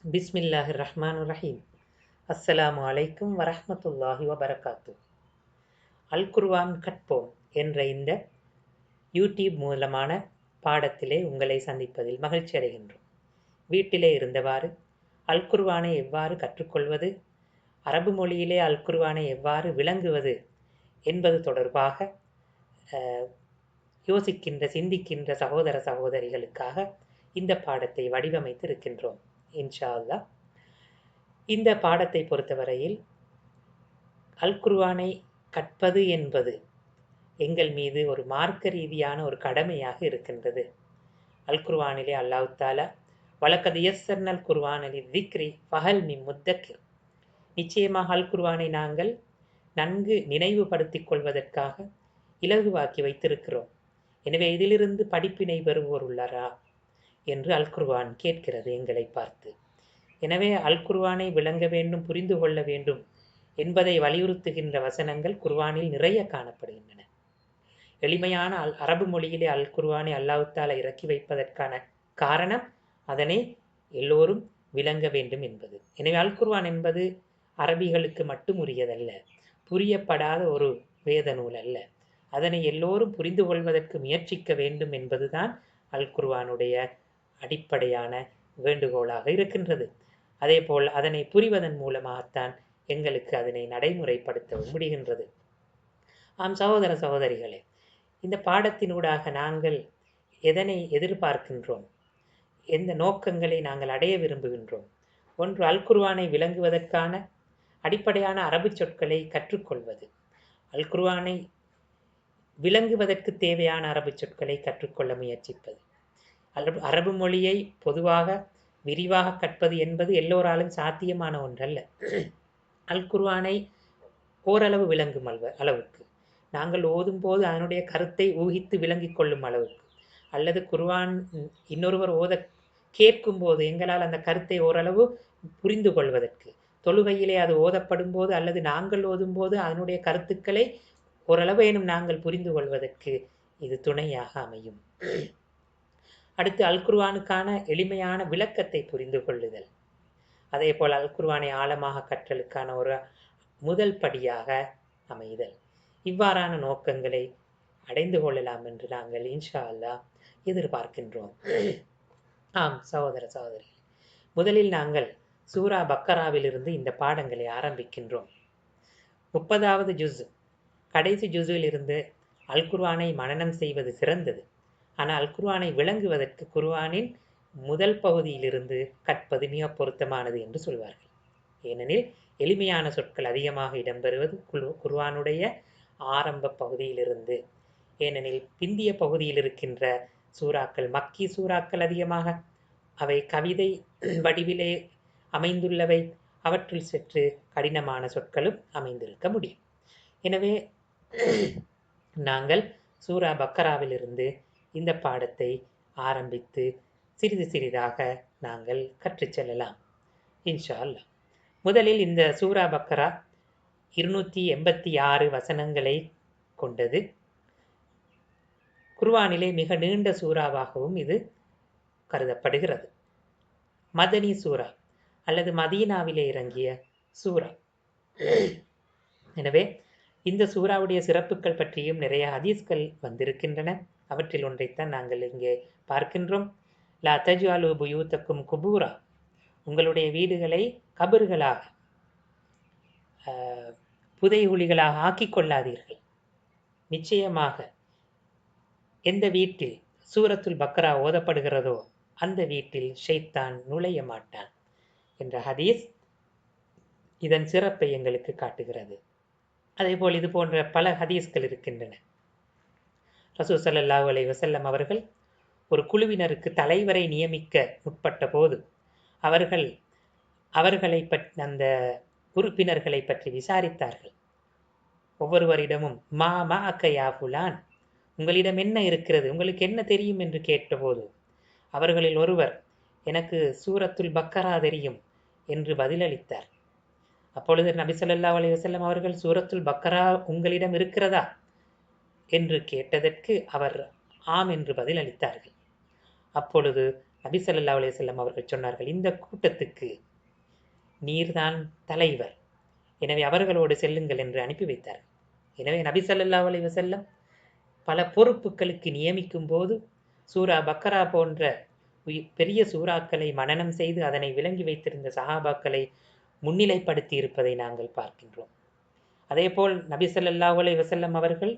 பிஸ்மில்லாஹிர் ரஹ்மானுர் ரஹீம். அஸ்ஸலாமு அலைக்கும் வரஹ்மத்துல்லாஹி வபரகாத்து. அல் குர்ஆன் கற்போம் என்ற இந்த யூடியூப் மூலமான பாடத்திலே உங்களை சந்திப்பதில் மகிழ்ச்சி அடைகின்றோம். வீட்டிலே இருந்தவாறு அல் குர்ஆனை எவ்வாறு கற்றுக்கொள்வது, அரபு மொழியிலே அல் குர்ஆனை எவ்வாறு விளங்குவது என்பது தொடர்பாக யோசிக்கின்ற சிந்திக்கின்ற சகோதர சகோதரிகளுக்காக இந்த பாடத்தை வடிவமைத்து இருக்கின்றோம். இன்ஷா அல்லாஹ். இந்த பாடத்தை பொறுத்தவரையில் அல் குர்ஆனை கற்பது என்பது எங்கள் மீது ஒரு மார்க்க ரீதியான ஒரு கடமையாக இருக்கின்றது. அல் குர்ஆனிலே அல்லாஹ் தஆலா வலக்கத் யஸ்ஸர்னல் குர்ஆன லிذிக்ரி ஃபஹல் மின் முத்தக்கிர், நிச்சயமாக அல் குர்ஆனை நாங்கள் நன்கு நினைவுபடுத்திக் கொள்வதற்காக இலகுவாக்கி வைத்திருக்கிறோம். எனவே இதிலிருந்து படிப்பினை பெறுவோர் உள்ளரா என்று அல் குர்ஆன் கேட்கிறது எங்களை பார்த்து. எனவே அல் குர்ஆனை விளங்க வேண்டும், புரிந்து கொள்ள வேண்டும் என்பதை வலியுறுத்துகின்ற வசனங்கள் குர்ஆனில் நிறைய காணப்படுகின்றன. எளிமையான அரபு மொழியிலே அல் குர்ஆனை அல்லாஹ் தஆலா இறக்கி வைப்பதற்கான காரணம் அதனை எல்லோரும் விளங்க வேண்டும் என்பது. எனவே அல் குர்ஆன் என்பது அரபிகளுக்கு மட்டும் உரியதல்ல, புரியப்படாத ஒரு வேத நூல் அல்ல. அதனை எல்லோரும் புரிந்து கொள்வதற்கு முயற்சிக்க வேண்டும் என்பதுதான் அல் குர்ஆனுடைய அடிப்படையான வேண்டுகோளாக இருக்கின்றது. அதேபோல் அதனை புரிவதன் மூலமாகத்தான் எங்களுக்கு அதனை நடைமுறைப்படுத்தவும் முடிகின்றது. ஆம் சகோதர சகோதரிகளே, இந்த பாடத்தினூடாக நாங்கள் எதனை எதிர்பார்க்கின்றோம், எந்த நோக்கங்களை நாங்கள் அடைய விரும்புகின்றோம்? ஒன்று, அல் குர்ஆனை விளங்குவதற்கான அடிப்படையான அரபு சொற்களை கற்றுக்கொள்வது. அல் குர்ஆனை விளங்குவதற்கு தேவையான அரபு சொற்களை கற்றுக்கொள்ள முயற்சிப்பது. அரபு மொழியை பொதுவாக விரிவாக கற்பது என்பது எல்லோராலும் சாத்தியமான ஒன்றல்ல. அல் குர்ஆனை ஓரளவு விளங்கும் அளவுக்கு, நாங்கள் ஓதும் போது அதனுடைய கருத்தை ஊகித்து விளங்கிக் கொள்ளும் அளவுக்கு, அல்லது குர்ஆன் இன்னொருவர் ஓத கேட்கும் போது எங்களால் அந்த கருத்தை ஓரளவு புரிந்து கொள்வதற்கு, தொழுகையிலே அது ஓதப்படும் போது அல்லது நாங்கள் ஓதும் போது அதனுடைய கருத்துக்களை ஓரளவேனும் நாங்கள் புரிந்து கொள்வதற்கு இது துணையாக அமையும். அடுத்து, அல் குர்ஆனுக்கான எளிமையான விளக்கத்தை புரிந்து கொள்ளுதல். அதே போல் அல் குர்ஆனை ஆழமாக கற்றலுக்கான ஒரு முதல் படியாக அமைதல். இவ்வாறான நோக்கங்களை அடைந்து கொள்ளலாம் என்று நாங்கள் இன்ஷா அல்லாஹ் எதிர்பார்க்கின்றோம். ஆம் சகோதர சகோதரி, முதலில் நாங்கள் சூரா பக்கராவிலிருந்து இந்த பாடங்களை ஆரம்பிக்கின்றோம். 30வது ஜுஸ், கடைசி ஜுஸில் இருந்து அல் குர்ஆனை மனனம் செய்வது சிறந்தது. ஆனால் அல் குர்ஆனை விளங்குவதற்கு குர்ஆனின் முதல் பகுதியிலிருந்து கற்பது மிக பொருத்தமானது என்று சொல்வார்கள். ஏனெனில் எளிமையான சொற்கள் அதிகமாக இடம்பெறுவது குர்ஆனுடைய ஆரம்ப பகுதியிலிருந்து. ஏனெனில் பிந்திய பகுதியில் இருக்கின்ற சூறாக்கள் மக்கி சூறாக்கள் அதிகமாக, அவை கவிதை வடிவிலே அமைந்துள்ளவை, அவற்றில் சற்று கடினமான சொற்களும் அமைந்திருக்க முடியும். எனவே நாங்கள் சூரா பக்கராவிலிருந்து இந்த பாடத்தை ஆரம்பித்து சிறிது சிறிதாக நாங்கள் கற்றுச் செல்லலாம் இன்ஷா அல்லாஹ். முதலில் இந்த சூரா பக்கரா 286 வசனங்களை கொண்டது. குர்ஆனிலே மிக நீண்ட சூறாவாகவும் இது கருதப்படுகிறது. மதனி சூரா அல்லது மதீனாவிலே இறங்கிய சூரா. எனவே இந்த சூறாவுடைய சிறப்புகள் பற்றியும் நிறைய ஹதீஸ்கள் வந்திருக்கின்றன. அவற்றில் ஒன்றைத்தான் நாங்கள் இங்கே பார்க்கின்றோம். லா தஜ்அலு புயூத்தக்கும் குபூரா, உங்களுடைய வீடுகளை கபர்களாக, புதைகுழிகளாக ஆக்கிக் கொள்ளாதீர்கள். நிச்சயமாக எந்த வீட்டில் சூரத்துல் பக்ரா ஓதப்படுகிறதோ அந்த வீட்டில் ஷைத்தான் நுழைய மாட்டான் என்ற ஹதீஸ் இதன் சிறப்பை எங்களுக்கு காட்டுகிறது. அதேபோல் இது போன்ற பல ஹதீஸ்கள் இருக்கின்றன. ரசூல் ஸல்லல்லாஹு அலைஹி வஸல்லம் அவர்கள் ஒரு குழுவினருக்கு தலைவரை நியமிக்க முற்பட்ட போது அவர்களை பற்றி, அந்த உறுப்பினர்களை பற்றி விசாரித்தார்கள். ஒவ்வொருவரிடமும் மா மஅக யா ஃபுலான், உங்களிடம் என்ன இருக்கிறது, உங்களுக்கு என்ன தெரியும் என்று கேட்டபோது அவர்களில் ஒருவர், எனக்கு சூரத்துல் பக்கரா தெரியும் என்று பதிலளித்தார். அப்பொழுது நபி ஸல்லல்லாஹு அலைஹி வஸல்லம் அவர்கள், சூரத்துல் பக்கரா உங்களிடம் இருக்கிறதா என்று கேட்டதற்கு அவர் ஆம் என்று பதிலளித்தார்கள். அப்பொழுது நபி ஸல்லல்லாஹு அலைஹி வஸல்லம் அவர்கள் சொன்னார்கள், இந்த கூட்டத்துக்கு நீர்தான் தலைவர், எனவே அவர்களோடு செல்லுங்கள் என்று அனுப்பி வைத்தார். எனவே நபி ஸல்லல்லாஹு அலைஹி வஸல்லம் பல பொறுப்புகளுக்கு நியமிக்கும் போது சூரா பக்கரா போன்ற பெரிய சூறாக்களை மனனம் செய்து அதனை விளங்கி வைத்திருந்த சஹாபாக்களை முன்னிலைப்படுத்தி இருப்பதை நாங்கள் பார்க்கின்றோம். அதேபோல் நபி ஸல்லல்லாஹு அலைஹி வஸல்லம் அவர்கள்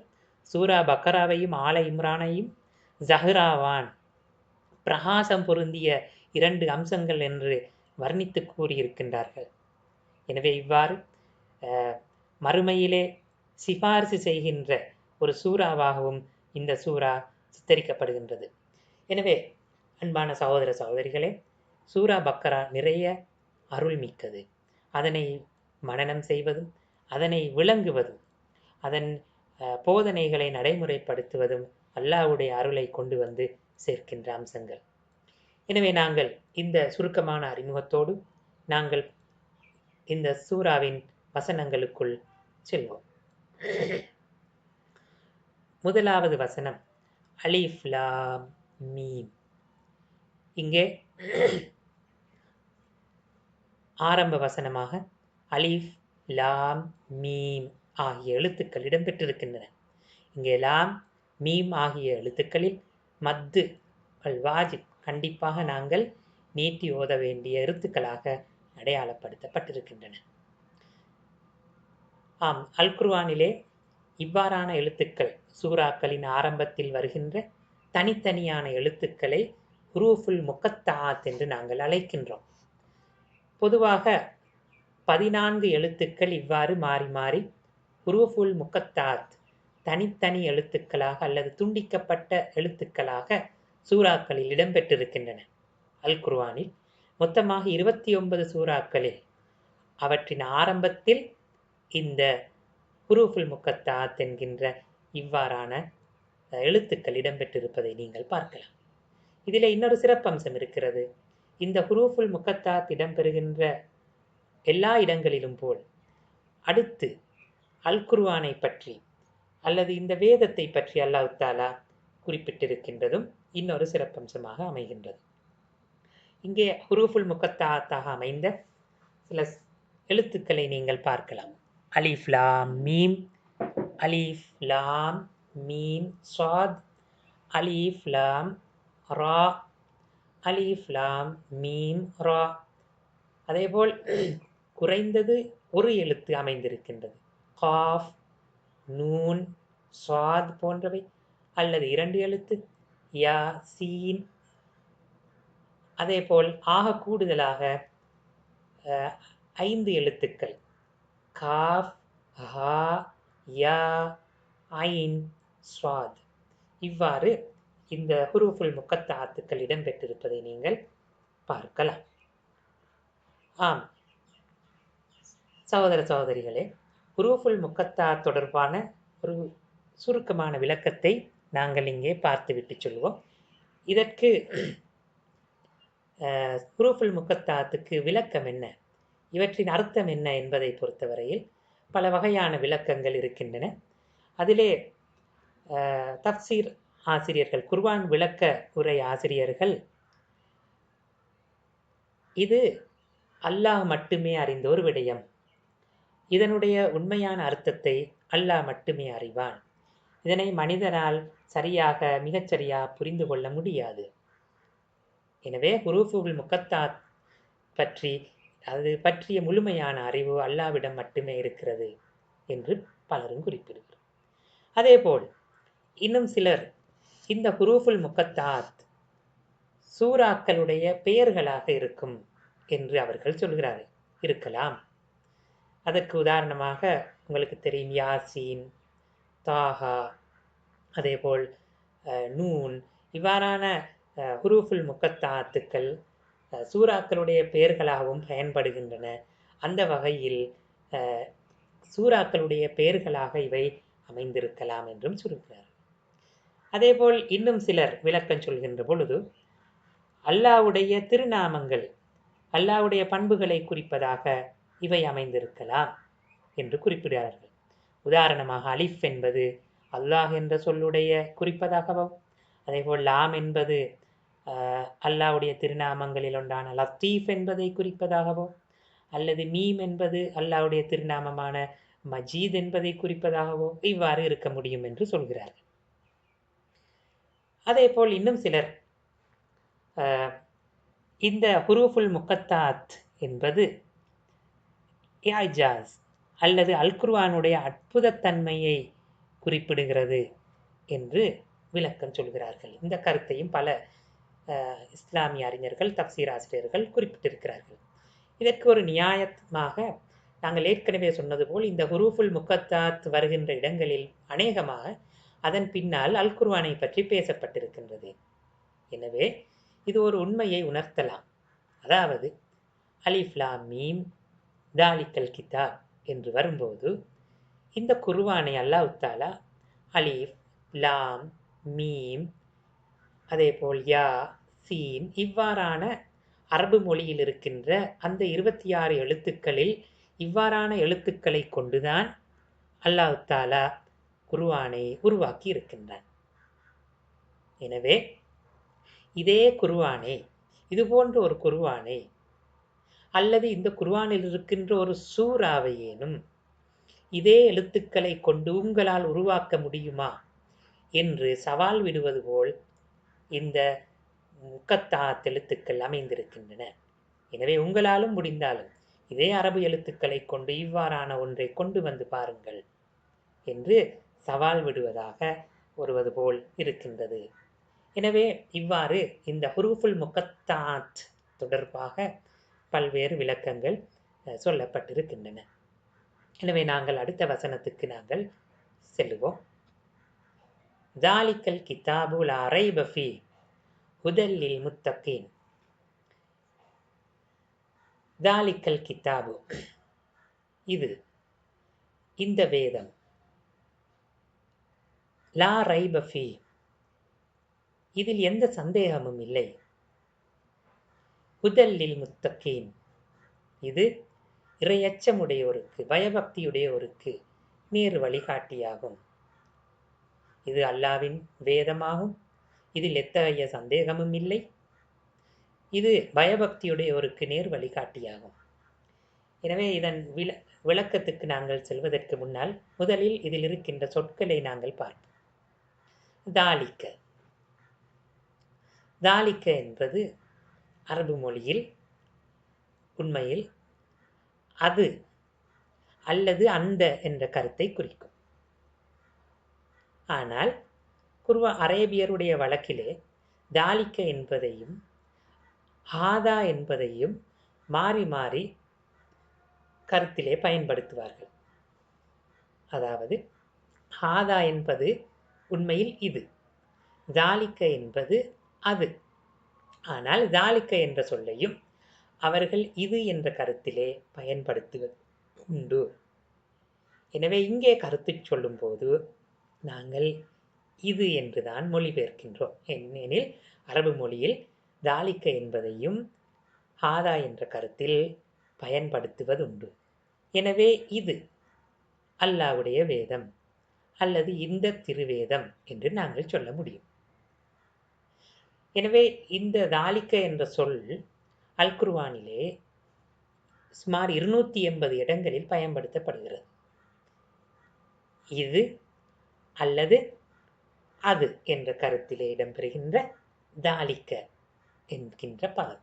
சூரா பக்கராவையும் ஆல இம்ரானையும் ஜஹ்ராவான் பிரகாசம் பொருந்திய 2 அம்சங்கள் என்று வர்ணித்து கூறியிருக்கின்றார்கள். எனவே இவ்வாறு மறுமையிலே சிபாரிசு செய்கின்ற ஒரு சூறாவாகவும் இந்த சூறா சித்தரிக்கப்படுகின்றது. எனவே அன்பான சகோதர சகோதரிகளே, சூரா பக்கரா நிறைய அருள்மிக்கது. அதனை மனனம் செய்வதும் அதனை விளங்குவதும் அதன் போதனைகளை நடைமுறைப்படுத்துவதும் அல்லாஹ்வுடைய அருளை கொண்டு வந்து சேர்க்கின்ற அம்சங்கள். எனவே நாங்கள் இந்த சுருக்கமான அறிமுகத்தோடு நாங்கள் இந்த சூறாவின் வசனங்களுக்குள் செல்வோம். முதலாவது வசனம் அலிஃப் லாம் மீம். இங்கே ஆரம்ப வசனமாக அலிஃப் லாம் மீம் ஆகிய எழுத்துக்கள் இடம்பெற்றிருக்கின்றன. இங்கே லாம் மீம் ஆகிய எழுத்துக்களில் மத்து அல் வாஜிப் கண்டிப்பாக நாங்கள் நீட்டி ஓத வேண்டிய எழுத்துக்களாக அடையாளப்படுத்தப்பட்டிருக்கின்றன. ஆம், அல் குர்ஆனிலே இவ்வாறான எழுத்துக்கள் சூறாக்களின் ஆரம்பத்தில் வருகின்ற தனித்தனியான எழுத்துக்களை ஹுரூஃபுல் முகத்தாத் என்று நாங்கள் அழைக்கின்றோம். பொதுவாக 14 எழுத்துக்கள் இவ்வாறு மாறி மாறி ஹுரூஃபுல் முகத்தாத் தனித்தனி எழுத்துக்களாக அல்லது துண்டிக்கப்பட்ட எழுத்துக்களாக சூறாக்களில் இடம்பெற்றிருக்கின்றன. அல் குர்ஆனில் மொத்தமாக 29 சூறாக்களில் அவற்றின் ஆரம்பத்தில் இந்த ஹுரூஃபுல் முகத்தாத் என்கின்ற இவ்வாறான எழுத்துக்கள் இடம்பெற்றிருப்பதை நீங்கள் பார்க்கலாம். இதில் இன்னொரு சிறப்பம்சம் இருக்கிறது. இந்த ஹுரூஃபுல் முகத்தாத் இடம்பெறுகின்ற எல்லா இடங்களிலும் போல் அடுத்து அல் குர்ஆனை பற்றி அல்லது இந்த வேதத்தை பற்றி அல்லாஹ் தஆலா குறிப்பிட்டிருக்கின்றதும் இன்னொரு சிறப்பம்சமாக அமைகின்றது. இங்கே ஹுரூஃபுல் முகத்தாத்தாக அமைந்த சில எழுத்துக்களை நீங்கள் பார்க்கலாம். அலிஃப் லாம் மீம், அலிஃப் லாம் மீம் ஸாத், அலிஃப் லாம் ரா, அலிஃப் லாம் மீம் ரா. அதேபோல் குறைந்தது ஒரு எழுத்து அமைந்திருக்கின்றது. காஃப், நூன், ஸாத் போன்றவை, அல்லது 2 எழுத்து யா, சீன். அதேபோல் ஆக கூடுதலாக 5 எழுத்துக்கள் காஃப், ஹா, யா, ஐன், ஸாத். இவ்வாறு இந்த ஹுரூஃபுல் முகத்தாத்துக்கள் இடம்பெற்றிருப்பதை நீங்கள் பார்க்கலாம். ஆம் சகோதர சகோதரிகளே, ஹுரூஃபுல் முகத்தாத் தொடர்பான ஒரு சுருக்கமான விளக்கத்தை நாங்கள் இங்கே பார்த்துவிட்டு சொல்வோம். இதற்கு ஹுரூஃபுல் முகத்தாத்துக்கு விளக்கம் என்ன, இவற்றின் அர்த்தம் என்ன என்பதை பொறுத்தவரையில் பல வகையான விளக்கங்கள் இருக்கின்றன. அதிலே தஃப்சீர் ஆசிரியர்கள், குர்ஆன் விளக்க உரை ஆசிரியர்கள், இது அல்லாஹ் மட்டுமே அறிந்த ஒரு விடயம், இதனுடைய உண்மையான அர்த்தத்தை அல்லாஹ் மட்டுமே அறிவான், இதனை மனிதனால் சரியாக மிகச்சரியாக புரிந்து கொள்ள முடியாது, எனவே ஹுரூஃபுல் முகத்தாத் பற்றி அது பற்றிய முழுமையான அறிவு அல்லாஹ்விடம் மட்டுமே இருக்கிறது என்று பலரும் குறிப்பிடுகிறார். அதேபோல் இன்னும் சிலர் இந்த ஹுரூஃபுல் முகத்தாத் சூறாக்களுடைய பெயர்களாக இருக்கும் என்று அவர்கள் சொல்கிறார்கள். இருக்கலாம். அதற்கு உதாரணமாக உங்களுக்கு தெரியும் யாசீன், தாஹா, அதேபோல் நூன். இவ்வாறான ஹுரூஃபுல் முகத்தாத்துக்கள் சூறாக்களுடைய பெயர்களாகவும் பயன்படுகின்றன. அந்த வகையில் சூறாக்களுடைய பெயர்களாக இவை அமைந்திருக்கலாம் என்றும் சொல்கிறார். அதேபோல் இன்னும் சிலர் விளக்கம் சொல்கின்ற பொழுது அல்லாஹ்வுடைய திருநாமங்கள், அல்லாஹ்வுடைய பண்புகளை குறிப்பதாக இவை அமைந்திருக்கலாம் என்று குறிப்பிடுகிறார்கள். உதாரணமாக அலிஃப் என்பது அல்லாஹ் என்ற சொல்லுடைய குறிப்பதாகவும், அதேபோல் லாம் என்பது அல்லாஹ்வுடைய திருநாமங்களில் ஒன்றான லத்தீஃப் என்பதை குறிப்பதாகவோ, அல்லது மீம் என்பது அல்லாஹ்வுடைய திருநாமமான மஜீத் என்பதை குறிப்பதாகவோ இவ்வாறு இருக்க முடியும் என்று சொல்கிறார்கள். அதேபோல் இன்னும் சிலர் இந்த ஹுரூஃபுல் முகத்தாத் என்பது இஜாஸ் அல்லது அல் குர்ஆனுடைய அற்புதத்தன்மையை குறிப்பிடுகிறது என்று விளக்கம் சொல்கிறார்கள். இந்த கருத்தையும் பல இஸ்லாமிய அறிஞர்கள், தப்சீர் ஆசிரியர்கள் குறிப்பிட்டிருக்கிறார்கள். இதற்கு ஒரு நியாயமாக நாங்கள் ஏற்கனவே சொன்னது போல் இந்த ஹுரூஃபுல் முகத்தாத் வருகின்ற இடங்களில் அநேகமாக அதன் பின்னால் அல் குர்ஆனை பற்றி பேசப்பட்டிருக்கின்றது. எனவே இது ஒரு உண்மையை உணர்த்தலாம். அதாவது அலிஃப் லாம் மீம் தாலிக்கல் கிதாப் என்று வரும்போது இந்த குர்ஆனை அல்லாஹ் தஆலா அலிஃப் லாம் மீம் அதேபோல் யா சீன் இவ்வாறான அரபு மொழியில் இருக்கின்ற அந்த 26 எழுத்துக்களில் இவ்வாறான எழுத்துக்களை கொண்டுதான் அல்லாஹ் தஆலா குர்ஆனை உருவாக்கி இருக்கின்றான். எனவே இதே குர்ஆனை, இதுபோன்ற ஒரு குர்ஆனை அல்லது இந்த குர்ஆனில் இருக்கின்ற ஒரு சூறாவையேனும் இதே எழுத்துக்களை கொண்டு உங்களால் உருவாக்க முடியுமா என்று சவால் விடுவது போல் இந்த முகத்தாத் எழுத்துக்கள் அமைந்திருக்கின்றன. எனவே உங்களாலும் முடிந்தாலும் இதே அரபு எழுத்துக்களை கொண்டு இவ்வாறான ஒன்றை கொண்டு வந்து பாருங்கள் என்று சவால் விடுவதாக வருவது போல் இருக்கின்றது. எனவே இவ்வாறு இந்த ஹுரூஃபுல் முகத்தாத் தொடர்பாக பல்வேறு விளக்கங்கள் சொல்லப்பட்டிருக்கின்றன. எனவே நாங்கள் அடுத்த வசனத்துக்கு நாங்கள் செல்லுவோம். தாலிக்கல் கிதாபு லா ரைப ஃபீஹ் ஹுதல் லில் முத்தகீன். தாலிக்கல் கிதாபு, இது இந்த வேதம், லா ரைப ஃபீஹ், இதில் எந்த சந்தேகமும் இல்லை, ஹுதல் லில் முத்தகீன், இது இறையச்சமுடையோருக்கு, பயபக்தியுடையோருக்கு நேர் வழிகாட்டியாகும். இது அல்லாவின் வேதமாகும். இதில் எத்தகைய சந்தேகமும் இல்லை. இது பயபக்தியுடையோருக்கு நேர் வழிகாட்டியாகும். எனவே இதன் விளக்கத்துக்கு நாங்கள் செல்வதற்கு முன்னால் முதலில் இதில் இருக்கின்ற சொற்களை நாங்கள் பார்ப்போம். தாலிக்க, தாலிக்க என்பது அரபு மொழியில் உண்மையில் அது அல்லது அந்த என்ற கருத்தை குறிக்கும். ஆனால் அரேபியருடைய வழக்கிலே தாலிக்க என்பதையும் ஹாதா என்பதையும் மாறி மாறி கருத்திலே பயன்படுத்துவார்கள். அதாவது ஹாதா என்பது உண்மையில் இது, தாலிக்க என்பது அது. ஆனால் தாலிக்க என்ற சொல்லையும் அவர்கள் இது என்ற கருத்திலே பயன்படுத்துவது உண்டு. எனவே இங்கே கருத்து சொல்லும் போது நாங்கள் இது என்றுதான் மொழிபெயர்க்கின்றோம். ஏனெனில் அரபு மொழியில் தாலிக்க என்பதையும் ஹாதா என்ற கருத்தில் பயன்படுத்துவதுண்டு. எனவே இது அல்லாஹ்வுடைய வேதம் அல்லது இந்த திருவேதம் என்று நாங்கள் சொல்ல முடியும். எனவே இந்த தாலிக்க என்ற சொல் அல் குர்ஆனிலே சுமார் 280 இடங்களில் பயன்படுத்தப்படுகிறது. இது அல்லது அது என்ற கருத்திலே இடம்பெறுகின்ற தாலிக்க என்கின்ற பதம்.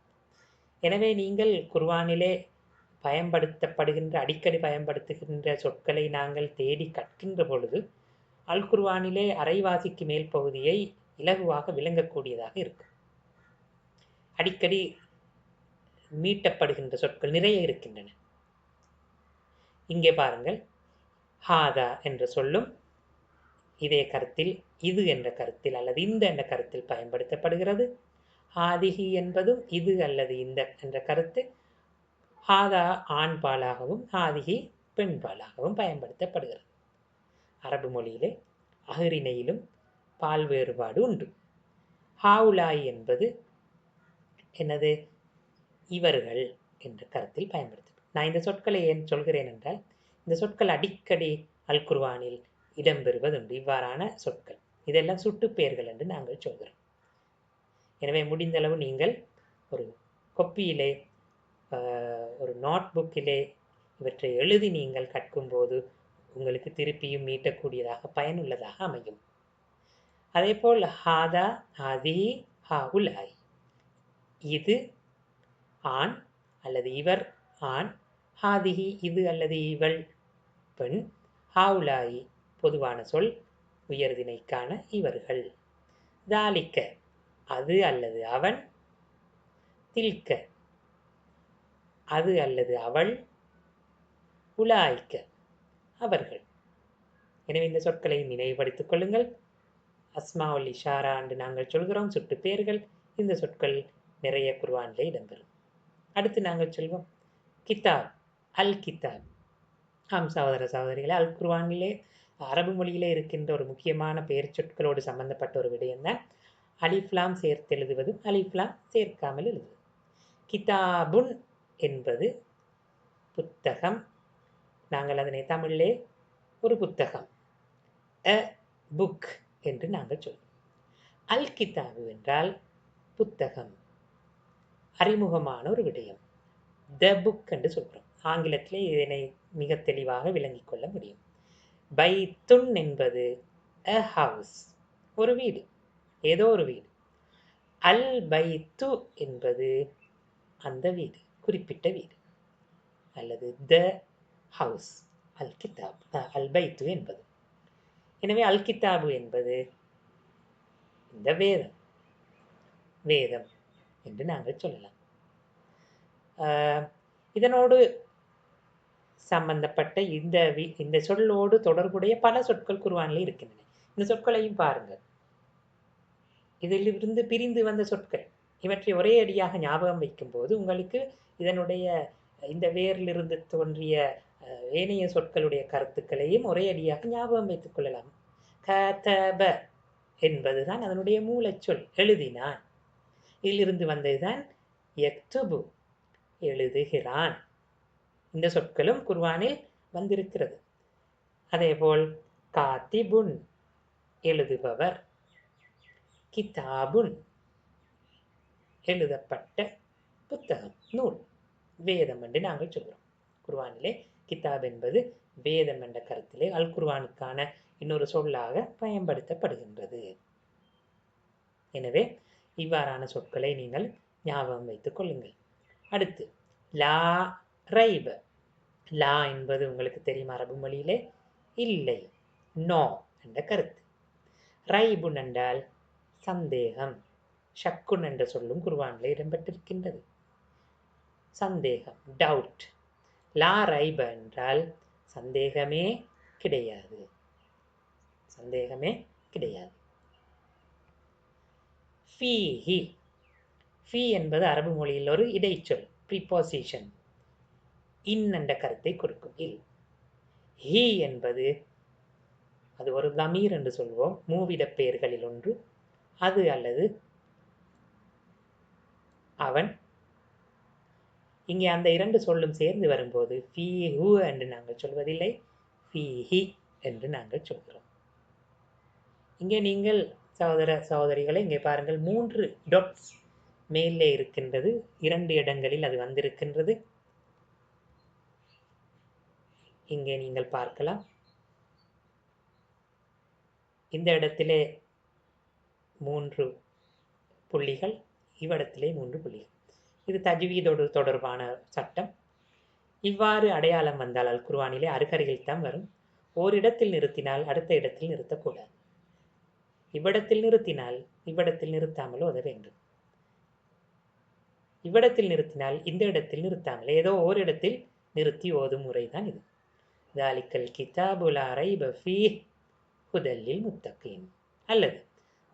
எனவே நீங்கள் குர்ஆனிலே பயன்படுத்தப்படுகின்ற, அடிக்கடி பயன்படுத்துகின்ற சொற்களை நாங்கள் தேடி கற்கின்ற பொழுது அல் குர்ஆனிலே அரைவாசிக்கு மேல் பகுதியை இலகுவாக விளங்கக்கூடியதாக இருக்கும். அடிக்கடி மீட்டப்படுகின்ற சொற்கள் நிறைய இருக்கின்றன. இங்கே பாருங்கள், ஹாதா என்ற சொல்லும் இதே கருத்தில், இது என்ற கருத்தில் அல்லது இந்த என்ற கருத்தில் பயன்படுத்தப்படுகிறது. ஹாதிஹி என்பதும் இது அல்லது இந்த என்ற கருத்து ஹாதா ஆண் பாலாகவும் ஹாதிஹி பெண் பாலாகவும் பயன்படுத்தப்படுகிறது. அரபு மொழியிலே அஹ்ரினையிலும் பால் வேறுபாடு உண்டு. ஹாவுலாய் என்பது என்னது? இவர்கள் என்ற கருத்தில் பயன்படுத்தப்படும். நான் இந்த சொற்களை ஏன் சொல்கிறேன் என்றால், இந்த சொற்கள் அடிக்கடி அல் குர்ஆனில் இடம்பெறுவதுண்டு. இவ்வாறான சொற்கள் இதெல்லாம் சுட்டு பெயர்கள் என்று நாங்கள் சொல்கிறோம். எனவே முடிந்தளவு நீங்கள் ஒரு கொப்பியிலே ஒரு நோட் புக்கிலே இவற்றை எழுதி நீங்கள் கற்கும்போது உங்களுக்கு திருப்பியும் மீட்டக்கூடியதாக பயனுள்ளதாக அமையும். அதேபோல் ஹாதா, ஹாதி, ஹாஉலாய், இது ஆண் அல்லது இவர் ஆண், ஹாதிஹி இது அல்லது இவள் பெண், ஹாஉலாயி பொதுவான சொல் உயர்திணைக்கான இவர்கள், தாலிக்க அது அல்லது அவன், தில்க அது அல்லது அவள், உலாய்க்க அவர்கள். எனவே இந்த சொற்களை நினைவுபடுத்திக் கொள்ளுங்கள். அஸ்மாவுல் இஷாரா என்று நாங்கள் சொல்கிறோம், சுட்டு பெயர்கள். இந்த சொற்கள் நிறைய குர்ஆனிலே இடம்பெறும். அடுத்து நாங்கள் சொல்வோம் கிதாப், அல் கிதாப். ஆம் சகோதர சகோதரிகளே, அல் குர்ஆனிலே அரபு மொழியிலே இருக்கின்ற ஒரு முக்கியமான பெயர் சொற்களோடு சம்பந்தப்பட்ட ஒரு விடயம்தான் அலிஃப்லாம் சேர்த்து எழுதுவதும் அலிஃப்லாம் சேர்க்காமல் எழுதுவது. கிதாபுன் என்பது புத்தகம், நாங்கள் அதனை தமிழிலே ஒரு புத்தகம், அ புக் என்று நாங்கள் சொல்வோம். அல் கிதாபு என்றால் புத்தகம், அறிமுகமான ஒரு விடயம், த புக் என்று சொல்கிறோம். ஆங்கிலத்திலே இதனை மிக தெளிவாக விளங்கிக் கொள்ள முடியும். பைத்துன் என்பது அ ஹவுஸ், ஒரு வீடு, ஏதோ ஒரு வீடு. அல் பைத்து என்பது அந்த வீடு, குறிப்பிட்ட வீடு, அல்லது த ஹவுஸ். அல் கிதாப், அல் பைத்து என்பது. எனவே அல் கிதாபு என்பது இந்த வேதம், வேதம் என்று நாங்கள் சொல்லலாம். இதனோடு சம்பந்தப்பட்ட இந்த சொல்லோடு தொடர்புடைய பல சொற்கள் குர்ஆனிலே இருக்கின்றன. இந்த சொற்களையும் பாருங்கள். இதிலிருந்து பிரிந்து வந்த சொற்கள், இவற்றை ஒரே அடியாக ஞாபகம் வைக்கும்போது உங்களுக்கு இதனுடைய இந்த வேரிலிருந்து தோன்றிய ஏனைய சொற்களுடைய கருத்துக்களையும் ஒரே அடியாக ஞாபகம் வைத்துக் கொள்ளலாம். கதப என்பதுதான் அதனுடைய மூலச்சொல், எழுதினான். இதிலிருந்து வந்ததுதான் யக்துபு, எழுதுகிறான். இந்த சொற்களும் குர்ஆனில் வந்திருக்கிறது. அதேபோல் காத்திபுன், எழுதுபவர், கிதாபுன், எழுதப்பட்ட புத்தகம், நூல், வேதம் என்று நாங்கள் சொல்கிறோம். குர்ஆனிலே கிதாப் என்பது வேதம் என்ற கருத்திலே அல் குர்ஆனுக்கான இன்னொரு சொல்லாக பயன்படுத்தப்படுகின்றது. எனவே இவ்வாறான சொற்களை நீங்கள் ஞாபகம் வைத்துக் கொள்ளுங்கள். அடுத்து லா ரைப. லா என்பது உங்களுக்கு தெரியும், அரபு மொழியிலே இல்லை, நோ என்ற கருத்து. ரைபுன் என்றால் சந்தேகம், ஷக்குன் என்ற சொல்லும் குர்ஆனிலே இடம்பெற்றிருக்கின்றது. சந்தேகம், டவுட். லா ரைப என்றால் சந்தேகமே கிடையாது, சந்தேகமே கிடையாது. ஃபீஹி, ஃபீ என்பது அரபு மொழியில் ஒரு இடைச்சொல், ப்ரிபோசிஷன், இன் என்ற கருத்தை கொடுக்கும். இல். ஹி என்பது அது ஒரு தமீர் என்று சொல்வோம், மூவிட பெயர்களில் ஒன்று. அது அல்லது அவன். இங்கே அந்த இரண்டு சொல்லும் சேர்ந்து வரும்போது ஃபீஹு என்று நாங்கள் சொல்வதில்லை, ஃபீஹி என்று நாங்கள் சொல்கிறோம். இங்கே நீங்கள் சகோதர சகோதரிகளை இங்கே பாருங்கள், 3 டாட்ஸ் மேலே இருக்கின்றது, 2 இடங்களில் அது வந்திருக்கின்றது. இங்கே நீங்கள் பார்க்கலாம், இந்த இடத்திலே 3 புள்ளிகள், இவ்விடத்திலே 3 புள்ளிகள். இது தஜ்வீதோடு தொடர்பான சட்டம். இவ்வாறு அடையாளம் வந்தால் அல் குர்ஆனிலே அருகருகில் தான் வரும். ஓரிடத்தில் நிறுத்தினால் அடுத்த இடத்தில் நிறுத்தக்கூடாது. இவ்விடத்தில் நிறுத்தினால் இவ்விடத்தில் நிறுத்தாமல் ஓத வேண்டும். இவ்விடத்தில் நிறுத்தினால் இந்த இடத்தில் நிறுத்தாமல் ஏதோ ஓரிடத்தில் நிறுத்தி ஓதும் முறைதான் இது. தாலிக்கல் கிதாபு லா ரைப ஃபீஹ் ஹுதல் லில் முத்தகீன், அல்லது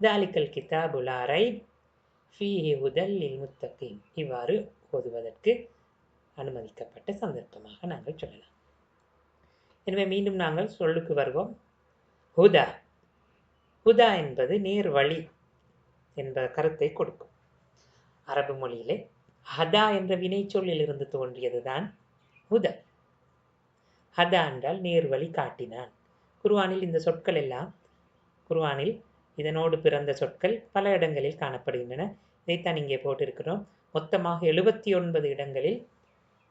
தாலிக்கல் கிதாபு லா ரைப் ஃபீஹி ஹுதல் லில் முத்தகீன், இவ்வாறு ஓதுவதற்கு அனுமதிக்கப்பட்ட சந்தர்ப்பமாக நாங்கள் சொல்லலாம். எனவே மீண்டும் நாங்கள் சொல்லுக்கு வருவோம். ஹுதா, ஹுதா என்பது நேர் வழி என்ற கருத்தை கொடுக்கும். அரபு மொழியிலே ஹதா என்ற வினைச்சொல்லில் இருந்து தோன்றியதுதான் ஹுதா. ஹதா என்றால் நேர் வழி காட்டினான். குர்ஆனில் இந்த சொற்கள் எல்லாம், குர்ஆனில் இதனோடு பிறந்த சொற்கள் பல இடங்களில் காணப்படுகின்றன. இதைத்தான் இங்கே போட்டிருக்கிறோம். மொத்தமாக 79 இடங்களில்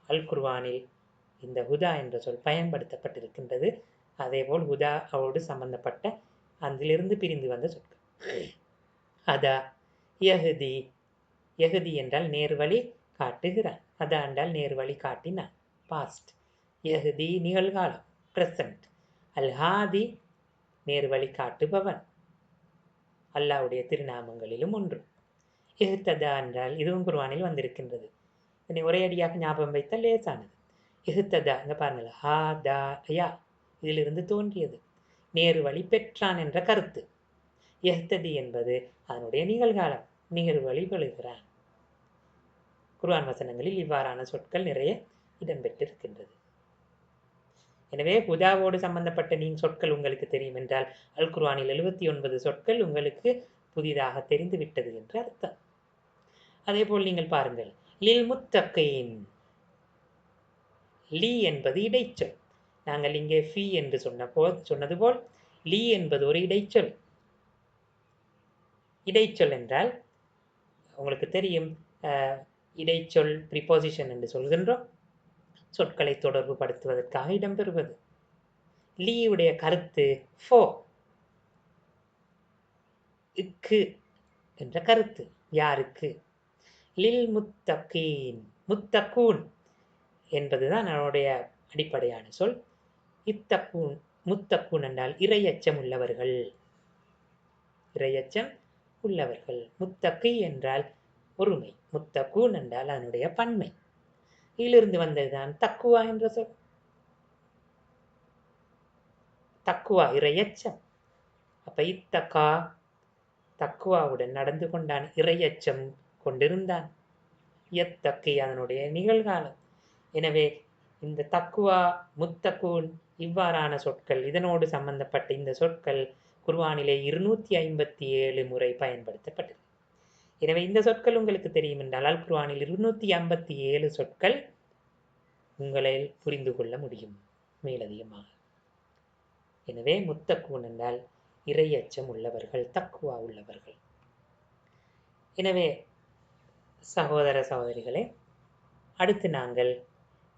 அல் குர்ஆனில் இந்த ஹுதா என்ற சொல் பயன்படுத்தப்பட்டிருக்கின்றது. அதேபோல் ஹுதாவோடு சம்பந்தப்பட்ட அதிலிருந்து பிரிந்து வந்த சொற்கள் அதா, யஹ்தி. யஹ்தி என்றால் நேர்வழி காட்டுகிறான். அதா என்றால் நேர்வழி காட்டினான், பாஸ்ட். யஹ்தி நிகழ்காலம், பிரசன்ட். அல் ஹாதி நேர்வழி காட்டுபவன், அல்லாஹ்வுடைய திருநாமங்களிலும் ஒன்று. இஹ்ததா என்றால் இதுவும் குர்ஆனில் வந்திருக்கின்றது. இதனை ஒரே அடியாக ஞாபகம் வைத்தால் லேசானது. இஹ்ததா இங்க பாருங்கள், ஹா தா யா இதிலிருந்து தோன்றியது. நேரு வழி பெற்றான் என்ற கருத்து. யஹ்ததி என்பது அதனுடைய நிகழ்காலம், நிகழ்வு வழி பெறுகிறான். குர்ஆன் வசனங்களில் இவ்வாறான சொற்கள் நிறைய இடம்பெற்றிருக்கின்றது. எனவே ஹுதாவோடு சம்பந்தப்பட்ட சொற்கள் உங்களுக்கு தெரியும் என்றால் அல் குர்ஆனில் 79 சொற்கள் உங்களுக்கு புதிதாக தெரிந்துவிட்டது என்று அர்த்தம். அதேபோல் நீங்கள் பாருங்கள், லில் முத்தகீன். லி என்பது இடைச்சொல். நாங்கள் இங்கே ஃபி என்று சொன்னது போல் லி என்பது ஒரு இடைச்சொல். இடைச்சொல் என்றால் உங்களுக்கு தெரியும், இடைச்சொல் ப்ரிபோசிஷன் என்று சொல்கின்றோம். சொற்களை தொடர்பு படுத்துவதற்காக இடம்பெறுவது. லீயுடைய கருத்து ஃபோ, இக்கு என்ற கருத்து. யாருக்கு? லில் முத்தகீன். முத்தகூன் என்பதுதான் அதனுடைய அடிப்படையான சொல். இத்தகூன், முத்தகூன் என்றால் இறையச்சம் உள்ளவர்கள், இறையச்சம் உள்ளவர்கள். முத்தகி என்றால் ஒருமை, முத்தகூன் என்றால் அதனுடைய பன்மை. இதிலிருந்து வந்ததுதான் தக்குவா என்ற சொல். தக்குவா இறையச்சம். அப்ப இத்தகா தக்குவாவுடன் நடந்து கொண்டான், இறையச்சம் கொண்டிருந்தான். யத்தகி அதனுடைய நிகழ்காலம். எனவே இந்த தக்குவா, முத்தகூன் இவ்வாறான சொற்கள், இதனோடு சம்பந்தப்பட்ட இந்த சொற்கள் குர்ஆனிலே 257 முறை பயன்படுத்தப்பட்டது. எனவே இந்த சொற்கள் உங்களுக்கு தெரியும் என்றால் அல் குர்ஆனில் 257 சொற்கள் உங்களால் புரிந்து கொள்ள முடியும் மேலதிகமாக. எனவே முத்தகூன் என்றால் இறையச்சம் உள்ளவர்கள், தக்குவா உள்ளவர்கள். எனவே சகோதர சகோதரிகளே, அடுத்து நாங்கள்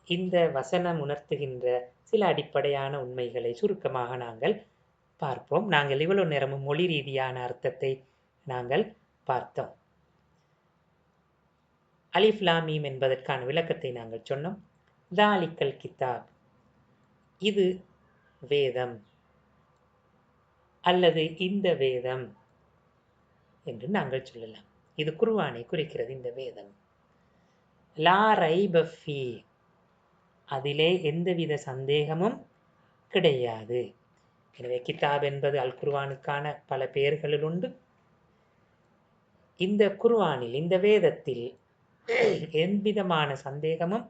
இந்த வசனம் உணர்த்துகின்ற சில அடிப்படையான உண்மைகளை சுருக்கமாக நாங்கள் பார்ப்போம். நாங்கள் இவ்வளவு நேரமும் மொழி ரீதியான அர்த்தத்தை நாங்கள் பார்த்தோம். அலிஃப் லாம் மீம் என்பதற்கான விளக்கத்தை நாங்கள் சொன்னோம். தாலிக்கல் கிதாப், இது வேதம் அல்லது இந்த வேதம் என்று நாங்கள் சொல்லலாம். இது குர்ஆனை குறிக்கிறது. இந்த வேதம் லா ரைப ஃபீ, அதிலே எந்தவித சந்தேகமும் கிடையாது. எனவே கிதாப் என்பது அல் குர்ஆனுக்கான பல பெயர்களில் உண்டு. இந்த குர்ஆனில், இந்த வேதத்தில் எவ்விதமான சந்தேகமும்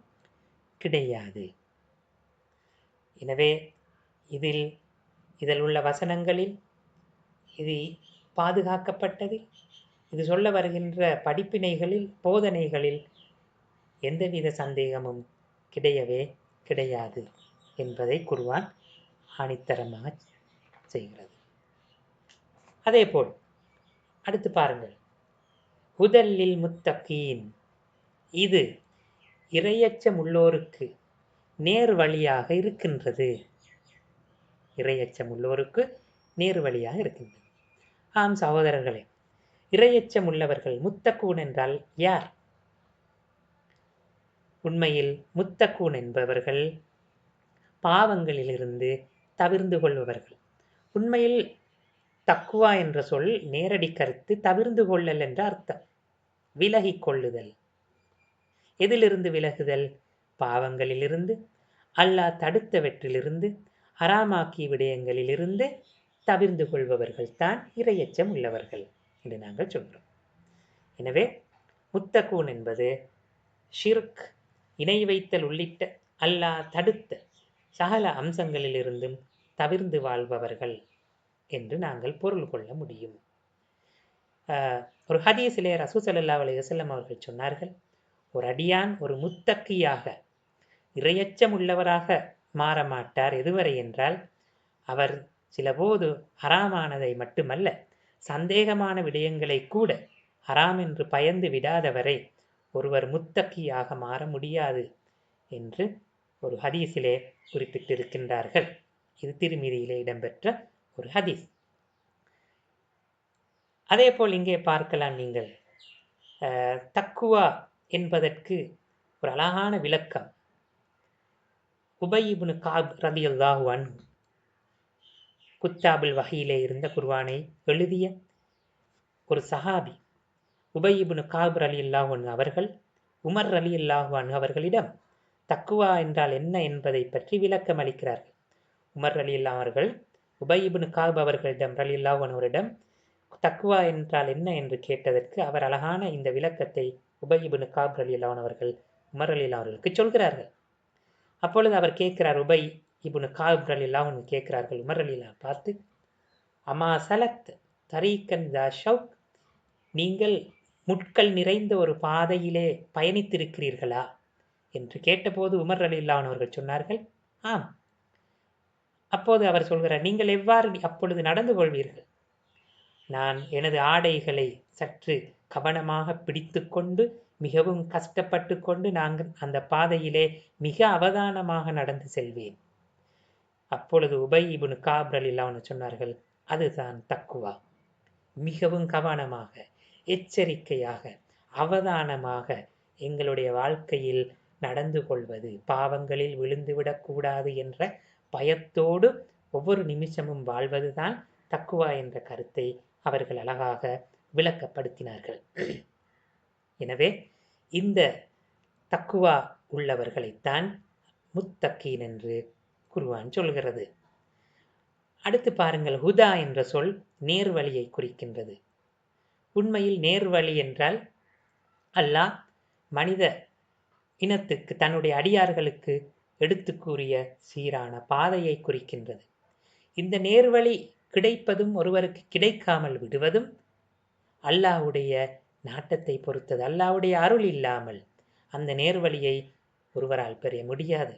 கிடையாது. எனவே இதில் உள்ள வசனங்களில் இது பாதுகாக்கப்பட்டது. இது சொல்ல வருகின்ற படிப்பினைகளில், போதனைகளில் எந்தவித சந்தேகமும் கிடையவே கிடையாது என்பதை குர்ஆன் ஆணித்தரமாக செய்கிறது. அதேபோல் அடுத்து பாருங்கள், ஹுதல்லில் முத்தகீன், இது இறையச்சம் உள்ளோருக்கு நேர் வழியாக இருக்கின்றது. இறையச்சம் உள்ளோருக்கு நேர் வழியாக இருக்கின்றது. ஆம் சகோதரர்களே, இறையச்சம் உள்ளவர்கள், முத்தகூன் என்றால் யார்? உண்மையில் முத்தகூன் என்பவர்கள் பாவங்களிலிருந்து தவிர்ந்து கொள்பவர்கள். உண்மையில் தக்குவா என்ற சொல் நேரடி கருத்து தவிர்ந்து கொள்ளல் என்ற அர்த்தம். விலகிக் கொள்ளுதல். எதிலிருந்து விலகுதல்? பாவங்களிலிருந்து, அல்லாஹ் தடுத்தவற்றிலிருந்து, ஹராமாக்கிய விடயங்களிலிருந்து தவிர்ந்து கொள்பவர்கள் தான் இறையச்சம் உள்ளவர்கள் என்று நாங்கள் சொல்கிறோம். எனவே முத்தகூன் என்பது ஷிர்க், இணை வைத்தல் உள்ளிட்ட அல்லாஹ் தடுத்த சகல அம்சங்களிலிருந்தும் தவிர்ந்து வாழ்பவர்கள் என்று நாங்கள் பொருள் கொள்ள முடியும். ஒரு ஹதீஸிலே ரசூல் ஸல்லல்லாஹு அலைஹி வஸல்லம் அவர்கள் சொன்னார்கள், ஒரு அடியான் ஒரு முத்தக்கியாக, இறையச்சம் உள்ளவராக மாற மாட்டார் எதுவரை என்றால், அவர் சிலபோது ஹராமானதை மட்டுமல்ல, சந்தேகமான விடயங்களை கூட ஹராம் என்று பயந்து விடாதவரை ஒருவர் முத்தக்கியாக மாற முடியாது என்று ஒரு ஹதீஸிலே குறிப்பிட்டிருக்கின்றார்கள். இது திருமீதியிலே இடம்பெற்ற ஒரு ஹதீஸ். அதே போல் இங்கே பார்க்கலாம் நீங்கள் தக்குவா என்பதற்கு ஒரு அழகான விளக்கம். உபய் இப்னு கஅப் ரலியல்லாஹு அன்ஹு குத்தாபுல் வஹீலே இருந்த குர்ஆனை எழுதிய ஒரு சஹாபி. உபய் இப்னு கஅப் ரலியல்லாஹு அன்ஹு அவர்கள் உமர் ரலியல்லாஹு அன்ஹு அவர்களிடம் தக்குவா என்றால் என்ன என்பதை பற்றி விளக்கம் அளிக்கிறார்கள். உமர் ரலியல்லாஹு அவர்கள் உபய் இப்னு கஅப் அவர்களிடம் ரலியல்லாஹு அன்ஹுவிடம் தக்குவா என்றால் என்ன என்று கேட்டதற்கு அவர் அழகான இந்த விளக்கத்தை உபய் இப்னு கஅப் ரலியல்லாஹு அவர்கள் உமர் ரலியல்லாஹு அவர்களுக்கு சொல்கிறார்கள். அப்பொழுது அவர் கேட்கிறார், உபய் இப்னு கஅப் ரலியல்லாஹு அன்ஹு கேட்கிறார்கள் உமர் ரலியல்லாஹு பார்த்து, அமா சலக்த் தரீக்கன் தா ஷௌக், நீங்கள் முட்கள் நிறைந்த ஒரு பாதையிலே பயணித்திருக்கிறீர்களா என்று கேட்டபோது உமர் ரலியல்லாஹு அவர்கள் சொன்னார்கள், ஆம். அப்போது அவர் சொல்கிறார், நீங்கள் எவ்வாறு அப்பொழுது நடந்து கொள்வீர்கள்? நான் எனது ஆடைகளை சற்று கவனமாக பிடித்து கொண்டு மிகவும் கஷ்டப்பட்டு கொண்டு நாங்கள் அந்த பாதையிலே மிக அவதானமாக நடந்து செல்வேன். அப்பொழுது உபய் இப்னு கஅப் ரலியல்லாஹு அன்ஹு சொன்னார்கள், அதுதான் தக்குவா. மிகவும் கவனமாக, எச்சரிக்கையாக, அவதானமாக எங்களுடைய வாழ்க்கையில் நடந்து கொள்வது, பாவங்களில் விழுந்துவிடக்கூடாது என்ற பயத்தோடு ஒவ்வொரு நிமிஷமும் வாழ்வதுதான் தக்குவா என்ற கருத்தை அவர்கள் அழகாக விளக்கப்படுத்தினார்கள். எனவே இந்த தக்குவா உள்ளவர்களைத்தான் முத்தக்கீன் என்று குர்ஆன் சொல்கிறது. அடுத்து பாருங்கள், ஹுதா என்ற சொல் நேர்வழியை குறிக்கின்றது. உண்மையில் நேர்வழி என்றால் அல்லாஹ் மனித இனத்துக்கு தன்னுடைய அடியார்களுக்கு எடுத்து கூறிய சீரான பாதையை குறிக்கின்றது. இந்த நேர்வழி கிடைப்பதும் ஒருவருக்கு கிடைக்காமல் விடுவதும் அல்லாஹ்வுடைய நாட்டத்தை பொறுத்தது. அல்லாஹ்வுடைய அருள் இல்லாமல் அந்த நேர்வழியை ஒருவரால் பெற முடியாது.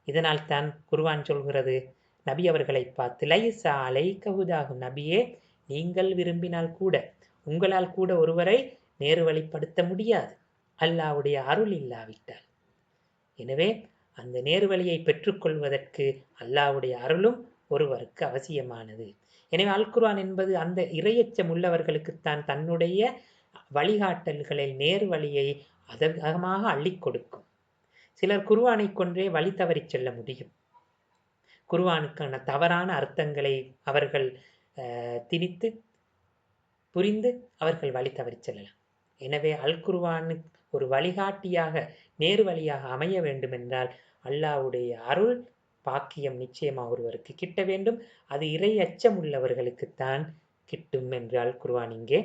இதனால் தான் குர்ஆன் சொல்கிறது, நபி அவர்களை பார்த்து, லைஸா அலைக ஹுதாஹும், நபியே நீங்கள் விரும்பினால் கூட உங்களால் கூட ஒருவரை நேர்வழிப்படுத்த முடியாது அல்லாஹ்வுடைய அருள் இல்லாவிட்டால். எனவே அந்த நேர்வழியை பெற்றுக்கொள்வதற்கு அல்லாஹ்வுடைய அருளும் ஒருவருக்கு அவசியமானது. எனவே அல் குர்ஆன் என்பது அந்த இறையச்சம் உள்ளவர்களுக்குத்தான் தன்னுடைய வழிகாட்டல்களில் நேர்வழியை அதிகமாக அள்ளிக் கொடுக்கும். சிலர் குர்ஆனை கொன்றே வழி தவறி செல்ல முடியும். குர்ஆனுக்கான தவறான அர்த்தங்களை அவர்கள் திணித்து புரிந்து அவர்கள் வழி தவறி செல்லலாம். எனவே அல் குர்ஆன் ஒரு வழிகாட்டியாக நேர்வழியாக அமைய வேண்டும் என்றால் அல்லாஹ்வுடைய அருள் பாக்கியம் நிச்சயமாக ஒருவருக்கு கிட்ட வேண்டும். அது இறை அச்சம் உள்ளவர்களுக்குத்தான் கிட்டும் என்று அல் குர்ஆன் இங்கே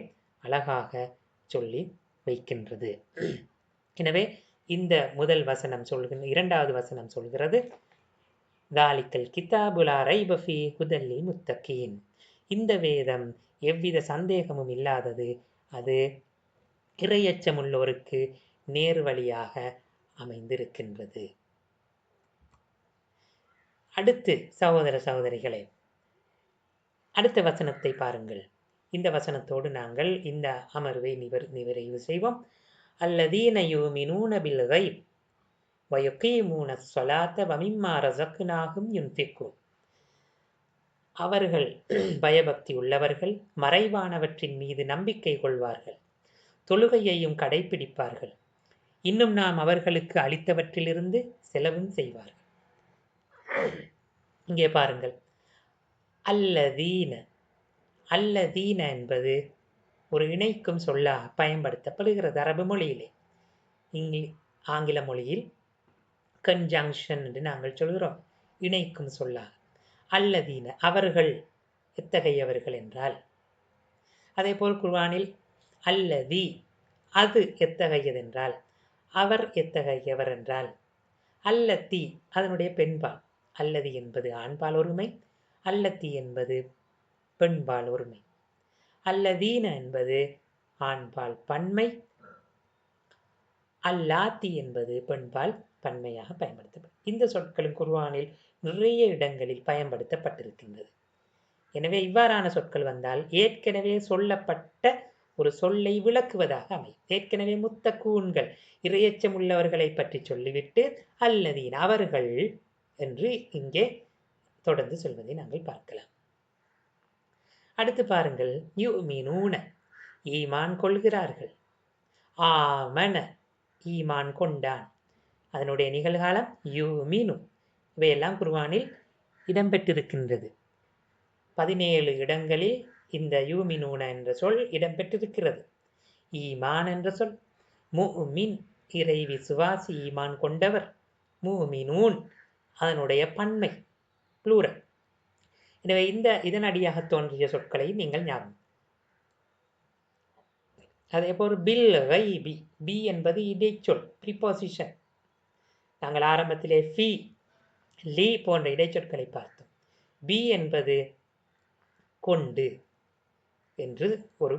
அழகாக சொல்லி வைக்கின்றது. எனவே இந்த முதல் வசனம் சொல்கின்ற, இரண்டாவது வசனம் சொல்கிறது, தாலிக்கல் கிதாபு லா ரைப ஃபீஹி ஹுதல் லில் முத்தகீன், இந்த வேதம் எவ்வித சந்தேகமும் இல்லாதது, அது இறையச்சம் உள்ளோருக்கு நேர்வழியாக அமைந்திருக்கின்றது. அடுத்து சகோதர சகோதரிகளே, அடுத்த வசனத்தை பாருங்கள். இந்த வசனத்தோடு நாங்கள் இந்த அமர்வை நிறைவு செய்வோம். அல்லதீன யூமினூன பில் கைப் வ யுகீமூன ஸ்ஸலாத்த வ மிம்மா ரஸக்னாஹும் யுன்ஃபிகூன், அவர்கள் பயபக்தி உள்ளவர்கள், மறைவானவற்றின் மீது நம்பிக்கை கொள்வார்கள், தொழுகையையும் கடைபிடிப்பார்கள், இன்னும் நாம் அவர்களுக்கு அளித்தவற்றிலிருந்து செலவும் செய்வார்கள். இங்கே பாருங்கள், அல்லதீன, அல்லதீன என்பது ஒரு இணைக்கும் சொல்லாக பயன்படுத்தப்படுகிறது அரபு மொழியிலே. ஆங்கில மொழியில் கன்ஜங்ஷன் என்று நாங்கள் சொல்கிறோம், இணைக்கும் சொல்லாக. அல்லதீன அவர்கள் எத்தகையவர்கள் என்றால், அதே போல் குர்ஆனில் அல்லதி அது எத்தகையது என்றால், அவர் எத்தகையவர் என்றால், அல்லத்தி அதனுடைய பெண்பால், அல்லதி என்பது ஆண்பால் ஒருமை, அல்லத்தி என்பது பெண்பால் ஒருமை, அல்லதீன என்பது ஆண்பால் பன்மை, அல்லாத்தி என்பது பெண்பால் பன்மையாக பயன்படுத்தப்படும். இந்த சொற்களும் குர்ஆனில் நிறைய இடங்களில் பயன்படுத்தப்பட்டிருக்கின்றது. எனவே இவ்வாறான சொற்கள் வந்தால் ஏற்கனவே சொல்லப்பட்ட ஒரு சொல்லை விளக்குவதாக அமையும். ஏற்கனவே முத்தக்கூன்கள் இரையச்சம் உள்ளவர்களை பற்றி சொல்லிவிட்டு அல்லதீன் அவர்கள் என்று இங்கே தொடர்ந்து சொல்வதை நாங்கள் பார்க்கலாம். அடுத்து பாருங்கள், யுமினூன ஈமான் கொள்கிறார்கள், ஆமன ஈமான் கொண்டான். அதனுடைய நிகழ்காலம் யுமினு. இவையெல்லாம் குர்ஆனில் இடம்பெற்றிருக்கின்றது. 17 இடங்களில் இந்த யூமினூன என்ற சொல் இடம்பெற்றிருக்கிறது. ஈமான் என்ற சொல், முஃமின் இறை விசுவாசி, ஈமான் கொண்டவர், முஃமினூன் அதனுடைய பன்மை ப்ளூரல். எனவே இதன் அடியாக தோன்றிய சொற்களை நீங்கள் ஞாபகம். அதேபோல் பில் கைபி, பி என்பது இடைச்சொல், ப்ரிபோசிஷன். நாங்கள் ஆரம்பத்திலே ஃபி லீ போன்ற இடைச்சொற்களை பார்த்தோம். பி என்பது கொண்டு என்று ஒரு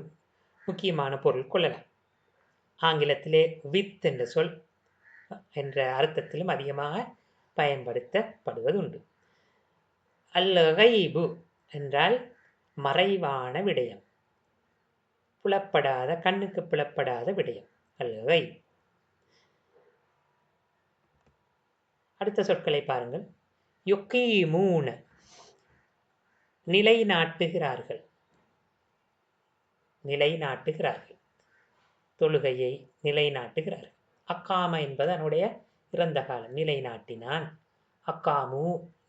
முக்கியமான பொருள் கொள்ளலாம். ஆங்கிலத்திலே வித் என்ற சொல் என்ற அர்த்தத்திலும் அதிகமாக பயன்படுத்தப்படுவது உண்டு. அல் கைபு என்றால் மறைவான விடயம், புலப்படாத, கண்ணுக்கு புலப்படாத விடயம். அல் கைப். அடுத்த சொற்களை பாருங்கள். யுகீமூன நிலைநாட்டுகிறார்கள், நிலைநாட்டுகிறார்கள், தொழுகையை நிலைநாட்டுகிறார்கள். அக்காம என்பது அதனுடைய இறந்த காலம், நிலைநாட்டினான். அக்காமு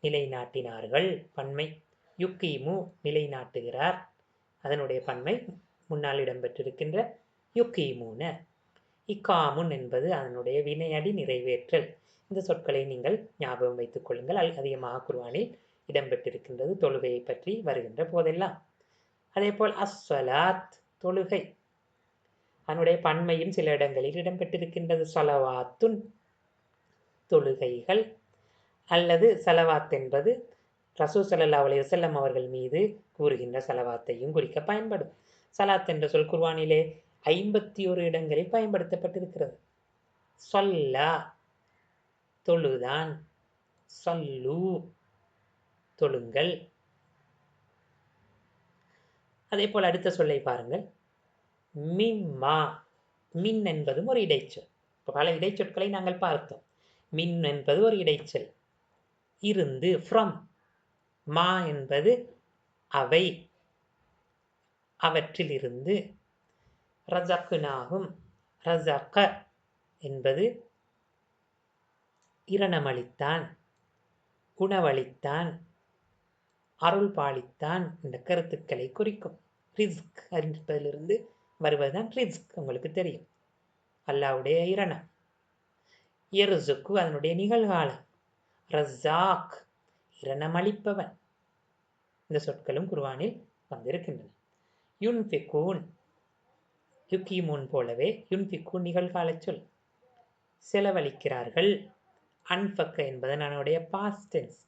நிலைநாட்டினார்கள் பன்மை. யுக்கீமு நிலைநாட்டுகிறார், அதனுடைய பன்மை முன்னால் இடம்பெற்றிருக்கின்ற யுக்கீமூன. இக்காமுன் என்பது அதனுடைய வினையடி நிறைவேற்றல். இந்த சொற்களை நீங்கள் ஞாபகம் வைத்துக் கொள்ளுங்கள். அதிகமாக குர்ஆனில் இடம்பெற்றிருக்கின்றது தொழுகையை பற்றி வருகின்ற போதெல்லாம். அதேபோல் அஸ்ஸலாத் தொழுகை, அதனுடைய பன்மையும் சில இடங்களில் இடம்பெற்றிருக்கின்றது. ஸலவாத்துன் தொழுகைகள், அல்லது ஸலவாத் என்பது ரசூல் ஸல்லல்லாஹு அலைஹி வஸல்லம் அவர்கள் மீது கூறுகின்ற ஸலவாத்தையும் குறிக்க பயன்படும். ஸலாத் என்ற சொல் குர்ஆனிலே 51 இடங்களில் பயன்படுத்தப்பட்டிருக்கிறது. ஸல்லா தொழுதான், ஸல்லு தொழுங்கள். அதே போல் அடுத்த சொல்லை பாருங்கள். மிம்மா, மின் என்பதும் ஒரு இடைச்சொல். பல இடைச்சொற்களை நாங்கள் பார்த்தோம். மின் என்பது ஒரு இடைச்சொல், இருந்து, ஃப்ரம். மா என்பது அவை, அவற்றில் இருந்து. ரஸக்னாஹும், ரஸக என்பது இரணமளித்தான், உணவளித்தான், அருள் பாலித்தான் என்ற கருத்துக்களை குறிக்கும். ரிஸ்க் என்பதிலிருந்து வருவதுதான் ரிஸ்க், உங்களுக்கு தெரியும், அல்லாஹ்வுடைய இரணம். யர்சுக்கு அதனுடைய நிகழ்காலம். ரஸாக் இரணமளிப்பவன். இந்த சொற்களும் குர்ஆனில் வந்திருக்கின்றன. யுன்ஃபிகூன் யுகீமூன் போலவே யுன்ஃபிகூன் நிகழ்கால சொல், செலவழிக்கிறார்கள். அன்ஃபக்க என்பது அதனுடைய பாஸ்ட் டென்ஸ்,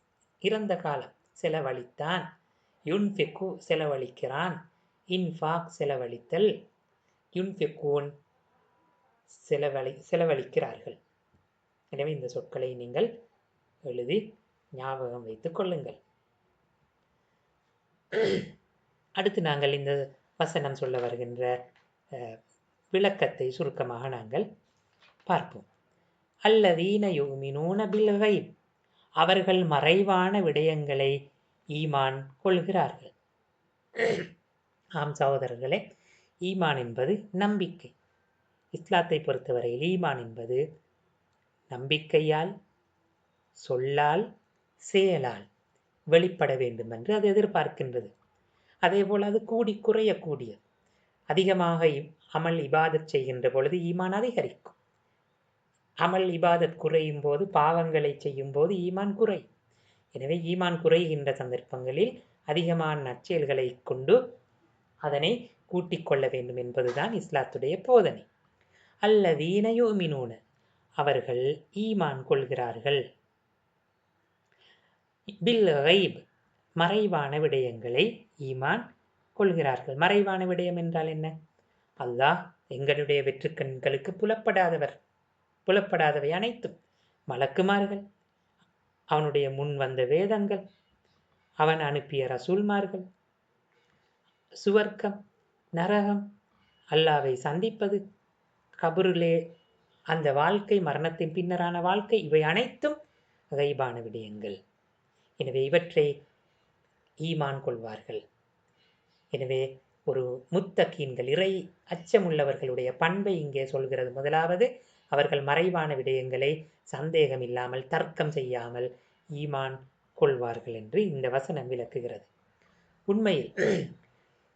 இறந்த காலம், செலவழித்தான். யுன்ஃபிகு செலவழிக்கிறான், இன்ஃபாக் செலவழித்தல், யுன்ஃபிகூன் செலவழிக்கிறார்கள். எனவே இந்த சொற்களை நீங்கள் எழுதி ஞாபகம் வைத்துக் கொள்ளுங்கள். அடுத்து நாங்கள் இந்த வசனம் சொல்ல வருகின்ற விளக்கத்தை சுருக்கமாக நாங்கள் பார்ப்போம். அல்லதீன யுமினூன பில் கைப், அவர்கள் மறைவான விடயங்களை ஈமான் கொள்கிறார்கள். ஆம் சகோதரர்களே, ஈமான் என்பது நம்பிக்கை. இஸ்லாத்தை பொறுத்தவரையில் ஈமான் என்பது நம்பிக்கையால், சொல்லால், செயலால் வெளிப்பட வேண்டும் என்று அது எதிர்பார்க்கின்றது. அதேபோல் அது கூடி குறையக்கூடியது. அதிகமாக அமல் இபாதத் செய்கின்ற பொழுது ஈமான் அதிகரிக்கும். அமல் இபாதத் குறையும் போது, பாவங்களை செய்யும் போது ஈமான் குறையும். எனவே ஈமான் குறைகின்ற சந்தர்ப்பங்களில் அதிகமான நற்செயல்களை கொண்டு அதனை கூட்டிக் கொள்ள வேண்டும் என்பதுதான் இஸ்லாத்துடைய போதனை. அல்லதீன யுமினூன, அவர்கள் ஈமான் கொள்கிறார்கள். பில் கைப், மறைவான விடயங்களை ஈமான் கொள்கிறார்கள். மறைவான விடயம் என்றால் என்ன? அல்லாஹ் எங்களுடைய வெற்றுக்கண்களுக்கு புலப்படாதவர், புலப்படாதவை அனைத்தும், மலக்குமார்கள், அவனுடைய முன் வந்த வேதங்கள், அவன் அனுப்பிய ரசூல்மார்கள், சுவர்க்கம், நரகம், அல்லாவை சந்திப்பது, கபரிலே அந்த வாழ்க்கை, மரணத்தின் பின்னரான வாழ்க்கை, இவை அனைத்தும் கைபான விடயங்கள். எனவே இவற்றை ஈமான் கொள்வார்கள். எனவே ஒரு முத்தகீன்கள், இறை அச்சமுள்ளவர்களுடைய பண்பை இங்கே சொல்கிறது. முதலாவது, அவர்கள் மறைவான விடயங்களை சந்தேகம் இல்லாமல், தர்க்கம் செய்யாமல் ஈமான் கொள்வார்கள் என்று இந்த வசனம் விளக்குகிறது. உண்மையில்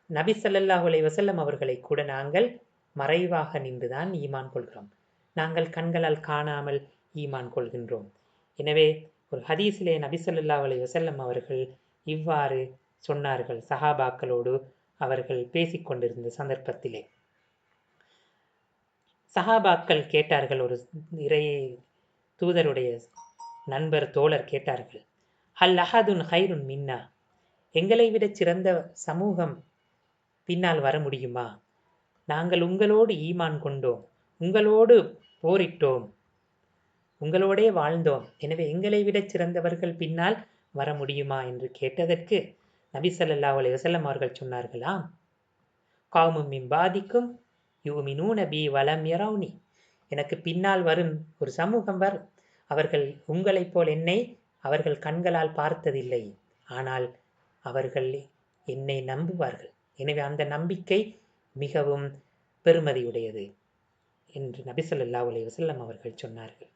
நபி ஸல்லல்லாஹு அலைஹி வஸல்லம் அவர்களை கூட நாங்கள் மறைவாக நின்றுதான் ஈமான் கொள்கிறோம். நாங்கள் கண்களால் காணாமல் ஈமான் கொள்கின்றோம். எனவே ஒரு ஹதீஸிலே நபி ஸல்லல்லாஹு அலைஹி வஸல்லம் அவர்கள் இவ்வாறு சொன்னார்கள். சஹாபாக்களோடு அவர்கள் பேசிக்கொண்டிருந்த சந்தர்ப்பத்திலே சஹாபாக்கள் கேட்டார்கள். ஒரு இறை தூதருடைய நண்பர், தோழர் கேட்டார்கள், ஹல் அஹதுன் ஹைருன் மின்னா, எங்களை விட சிறந்த சமூகம் பின்னால் வர முடியுமா? நாங்கள் உங்களோடு ஈமான் கொண்டோம், உங்களோடு போரிட்டோம், உங்களோடே வாழ்ந்தோம், எனவே எங்களை விட சிறந்தவர்கள் பின்னால் வர முடியுமா என்று கேட்டதற்கு நபி ஸல்லல்லாஹு அலைஹி வஸல்லம் அவர்கள் சொன்னார்களாம், கௌமும் மின் பாதிக்கும் யுமினூன பி வலம் யரௌனி, எனக்கு பின்னால் வரும் ஒரு சமூகம் வரும், அவர்கள் உங்களைப் போல் என்னை அவர்கள் கண்களால் பார்த்ததில்லை, ஆனால் அவர்கள் என்னை நம்புவார்கள், எனவே அந்த நம்பிக்கை மிகவும் பெருமதியுடையது என்று நபி ஸல்லல்லாஹு அலைஹி வஸல்லம் அவர்கள் சொன்னார்கள்.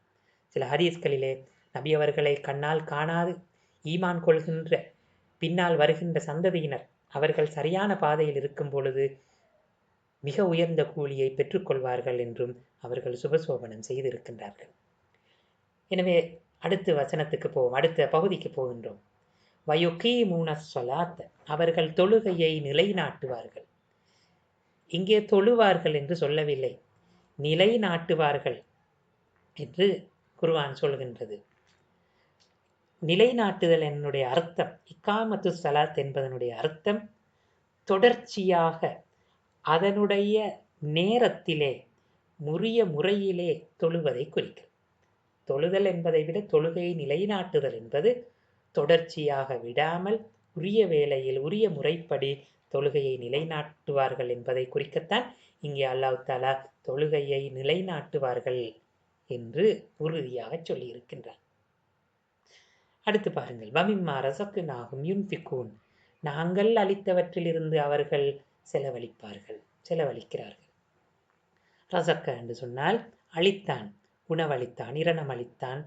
சில ஹதீஸ்களிலே நபி அவர்களை கண்ணால் காணாது ஈமான் கொள்கின்ற பின்னால் வருகின்ற சந்ததியினர் அவர்கள் சரியான பாதையில் இருக்கும் பொழுது மிக உயர்ந்த கூலியை பெற்றுக்கொள்வார்கள் என்றும் அவர்கள் சுபசோபனம் செய்திருக்கின்றார்கள். எனவே அடுத்த வசனத்துக்கு போவோம், அடுத்த பகுதிக்கு போகின்றோம். வயுகீமூன ஸலாத், அவர்கள் தொழுகையை நிலைநாட்டுவார்கள். இங்கே தொழுவார்கள் என்று சொல்லவில்லை, நிலைநாட்டுவார்கள் என்று குர்ஆன் சொல்கின்றது. நிலைநாட்டுதல் என்னுடைய அர்த்தம், இக்காமத்து ஸலாத் என்பதனுடைய அர்த்தம் தொடர்ச்சியாக அதனுடைய நேரத்திலே உரிய முறையிலே தொழுவதை குறிக்கும். தொழுதல் என்பதை விட தொழுகையை நிலைநாட்டுதல் என்பது தொடர்ச்சியாக விடாமல் உரிய வேளையில் உரிய முறைப்படி தொழுகையை நிலைநாட்டுவார்கள் என்பதை குறிக்கத்தான் இங்கே அல்லாஹ் தஆலா தொழுகையை நிலைநாட்டுவார்கள் என்று உறுதியாக சொல்லியிருக்கின்றார். அடுத்து பாருங்கள், வமிம்மா ரஸக்னாஹும் யுன்ஃபிகூன், நாங்கள் அளித்தவற்றிலிருந்து அவர்கள் செலவழிக்கிறார்கள். ரஸக்க என்று சொன்னால் அளித்தான், உணவளித்தான், இரணம் அளித்தான்,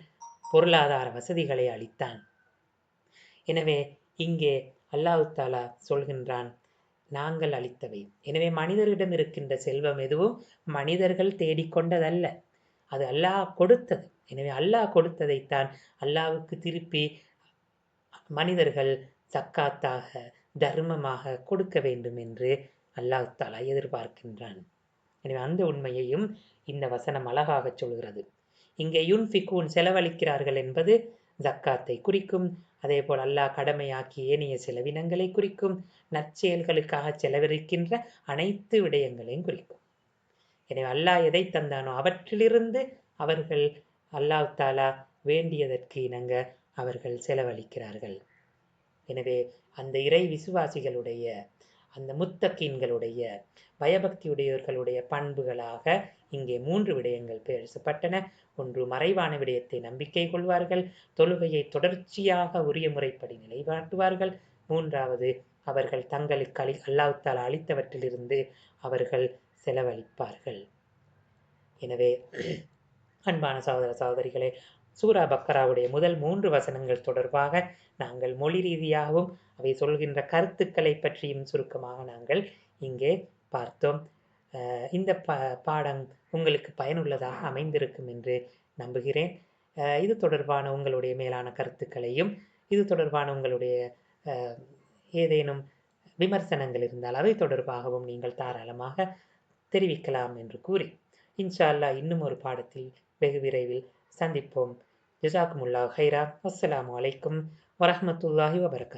பொருளாதார வசதிகளை அளித்தான். எனவே இங்கே அல்லாஹ் தஆலா சொல்கின்றான், நாங்கள் அளித்தவை. எனவே மனிதரிடம் இருக்கின்ற செல்வம் எதுவும் மனிதர்கள் தேடிக்கொண்டதல்ல, அது அல்லாஹ் கொடுத்தது. எனவே அல்லாஹ் கொடுத்ததைத்தான் அல்லாஹ்வுக்கு திருப்பி மனிதர்கள் ஜக்காத்தாக, தர்மமாக கொடுக்க வேண்டும் என்று அல்லாஹ் தஆலா எதிர்பார்க்கின்றான். எனவே அந்த உண்மையையும் இந்த வசனம் அழகாக சொல்கிறது. இங்கே யுன்ஃபிகூன், செலவழிக்கிறார்கள் என்பது ஜக்காத்தை குறிக்கும். அதே போல் அல்லாஹ் கடமையாக்கி ஏனைய செலவினங்களை குறிக்கும். நற்செயல்களுக்காக செலவழிக்கின்ற அனைத்து விடயங்களையும் குறிக்கும். எனவே அல்லாஹ் எதை தந்தானோ அவற்றிலிருந்து அவர்கள் அல்லாஹ் தஆலா வேண்டியதற்கு இணங்க அவர்கள் செலவழிக்கிறார்கள். எனவே அந்த இறை விசுவாசிகளுடைய, அந்த முத்தகீன்களுடைய, பயபக்தியுடையவர்களுடைய பண்புகளாக இங்கே 3 விடயங்கள் பேசப்பட்டன. ஒன்று, மறைவான விடயத்தை நம்பிக்கை கொள்வார்கள், தொழுகையை தொடர்ச்சியாக உரிய முறைப்படி நிலைநாட்டுவார்கள். 3வது, அவர்கள் தங்களுக்கு அல்லாஹ் தஆலா அளித்தவற்றிலிருந்து அவர்கள் செலவழிப்பார்கள். எனவே அன்பான சகோதர சகோதரிகளே, சூரா பக்கராவுடைய முதல் 3 வசனங்கள் தொடர்பாக நாங்கள் மொழி ரீதியாகவும் அவை சொல்கின்ற கருத்துக்களை பற்றியும் சுருக்கமாக நாங்கள் இங்கே பார்த்தோம். இந்த பாடம் உங்களுக்கு பயனுள்ளதாக அமைந்திருக்கும் என்று நம்புகிறேன். இது தொடர்பான உங்களுடைய மேலான கருத்துக்களையும், இது தொடர்பான உங்களுடைய ஏதேனும் விமர்சனங்கள் இருந்தால் அவை தொடர்பாகவும் நீங்கள் தாராளமாக தெரிவிக்கலாம் என்று கூறி, இன்ஷா அல்லாஹ் இன்னும் ஒரு பாடத்தில் வெகு விரைவில் சந்திப்போம். ஜஸாக்குமுல்லாஹ் ஹைரா. அஸ்ஸலாமு அலைக்கும் வரஹ்மத்துல்லாஹி வபரகாத்துஹு.